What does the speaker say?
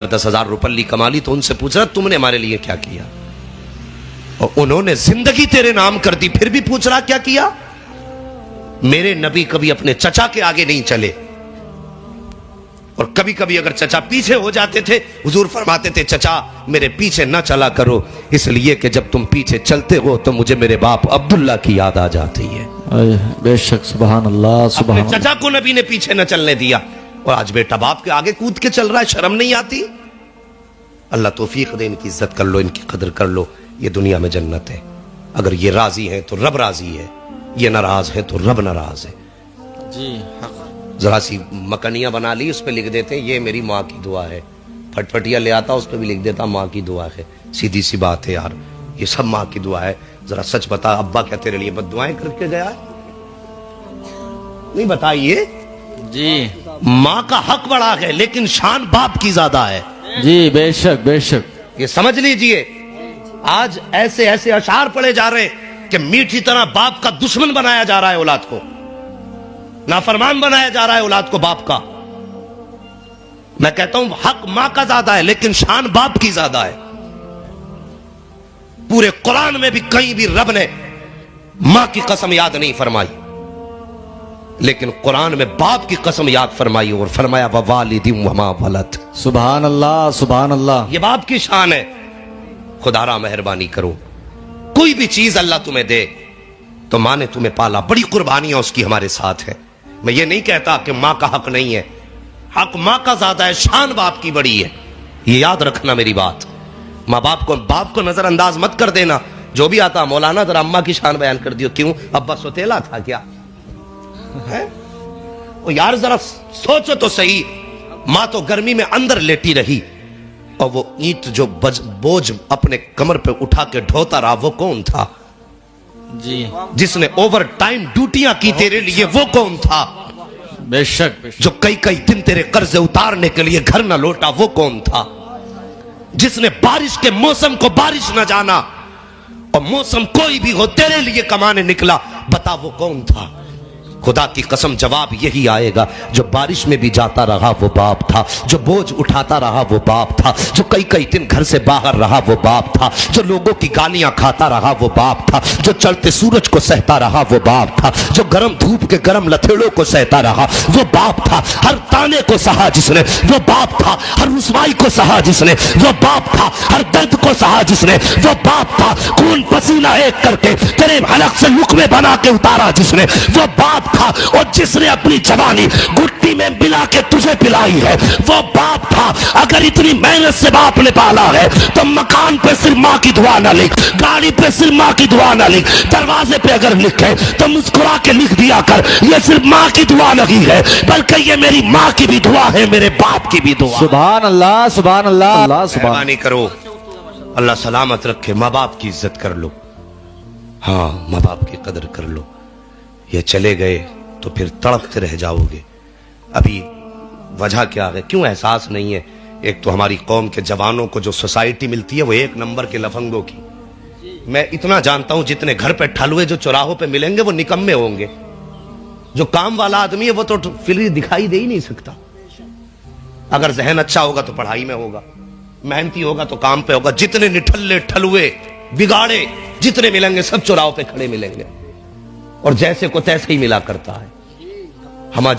10,000 रुपये कमा ली तो उनसे पूछ रहा तुमने हमारे लिए क्या किया, और उन्होंने जिंदगी तेरे नाम कर दी, फिर भी पूछ रहा क्या किया। मेरे नबी कभी अपने चचा के आगे नहीं चले, और कभी कभी अगर चचा पीछे हो जाते थे हुजूर फरमाते थे चचा मेरे पीछे न चला करो, इसलिए कि जब तुम पीछे चलते हो तो मुझे मेरे बाप अब्दुल्ला की याद आ जाती है। बेशक सुभान अल्लाह सुभान अपने चचा को नबी ने पीछे न चलने दिया, और आज बेटा बाप के आगे कूद के चल रहा है, शर्म नहीं आती। अल्लाह तौफीक दे, इनकी इज्जत कर लो, इनकी कदर कर लो, ये दुनिया में जन्नत है। अगर ये राजी है तो रब राजी है, ये नाराज है तो रब नाराज है। जी जरा सी मकनियां बना ली, उस पर लिख देते ये मेरी माँ की दुआ है, फटफटिया ले आता उस पर भी लिख देता माँ की दुआ है। सीधी सी बात है यार, ये सब माँ की दुआ है। जरा सच बता अब्बा क्या तेरे लिए बद्दुआएं करके गया है? नहीं बताइए। जी माँ का हक बड़ा है लेकिन शान बाप की ज्यादा है। जी बेशक बेशक ये समझ लीजिए। आज ऐसे ऐसे अशार पढ़े जा रहे हैं कि मीठी तरह बाप का दुश्मन बनाया जा रहा है औलाद को, नाफरमान बनाया जा रहा है औलाद को बाप का। मैं कहता हूं हक मां का ज्यादा है लेकिन शान बाप की ज्यादा है। पूरे कुरान में भी कहीं भी रब ने मां की कसम याद नहीं फरमाई, लेकिन कुरान में बाप की कसम याद फरमाई और फरमाया ववालिदिम वमा वलद। सुभान अल्लाह सुभान अल्लाह। ये बाप की शान है। खुदारा मेहरबानी करो, कोई भी चीज अल्लाह तुम्हें दे तो मां ने तुम्हें पाला, बड़ी कुर्बानियां उसकी हमारे साथ है। मैं ये नहीं कहता कि मां का हक नहीं है, हक मां का ज्यादा है, शान बाप की बड़ी है। ये याद रखना मेरी बात। माँ बाप को नजरअंदाज मत कर देना। जो भी आता मौलाना जरा अम्मा की शान बयान कर दियो। क्यों? अब्बा सोतेला था क्या है? ओ यार जरा सोचो तो सही, मां तो गर्मी में अंदर लेटी रही और वो ईंट जो बोझ अपने कमर पे उठा के ढोता रहा, वो कौन था? जी जिसने ओवर टाइम ड्यूटियां की तेरे लिए, वो कौन था? बेशक बेशक। जो कई कई दिन तेरे कर्ज उतारने के लिए घर न लौटा, वो कौन था? जिसने बारिश के मौसम को बारिश न जाना और मौसम कोई भी हो तेरे लिए कमाने निकला, बता वो कौन था? खुदा की कसम जवाब यही आएगा, जो बारिश में भी जाता रहा वो बाप था, जो बोझ उठाता रहा वो बाप था, जो कई कई दिन घर से बाहर रहा वो बाप था, जो लोगों की गालियां खाता रहा वो बाप था, जो चलते सूरज को सहता रहा वो बाप था, जो गर्म धूप के गर्म लथेड़ों को सहता रहा वो बाप था, हर ताने को सहा जिसने वो बाप था, हर रुसवाई को सहा जिसने वो बाप था, हर दर्द को सहा जिसने वो बाप था, खून पसीना एक करके तेरे हलक से लुकमे बना के उतारा जिसने वो बाप था, और जिसने अपनी जवानी गुट्टी में मिला के तुझे पिलाई है वो बाप था। अगर इतनी मेहनत से बाप ने पाला है तो मकान पे सिर्फ माँ की दुआ ना लिख, गाड़ी पे सिर्फ माँ की दुआ ना लिख, दरवाजे पे अगर लिखे तो मुस्कुरा के लिख दिया कर, ये सिर्फ माँ की दुआ नहीं है बल्कि ये मेरी माँ की भी दुआ है, मेरे बाप की भी दुआ। सुभान अल्लाह सुभान अल्लाह अल्लाह सुभान। मेहरबानी करो, अल्लाह सलामत रखे। माँ बाप की इज्जत कर लो, हाँ माँ बाप की कदर कर लो। ये चले गए तो फिर तड़पते रह जाओगे। अभी वजह क्या है, क्यों एहसास नहीं है? एक तो हमारी कौम के जवानों को जो सोसाइटी मिलती है वो एक नंबर के लफंगों की। मैं इतना जानता हूं जितने घर पे ठलुए जो चौराहों पे मिलेंगे वो निकम्मे होंगे। जो काम वाला आदमी है वो तो फिर दिखाई दे ही नहीं सकता। अगर जहन अच्छा होगा तो पढ़ाई में होगा, मेहनती होगा तो काम पे होगा। जितने निठल्ले ठलुए बिगाड़े जितने मिलेंगे सब चौराहों पे खड़े मिलेंगे, और जैसे को तैसे ही मिला करता है। हमारे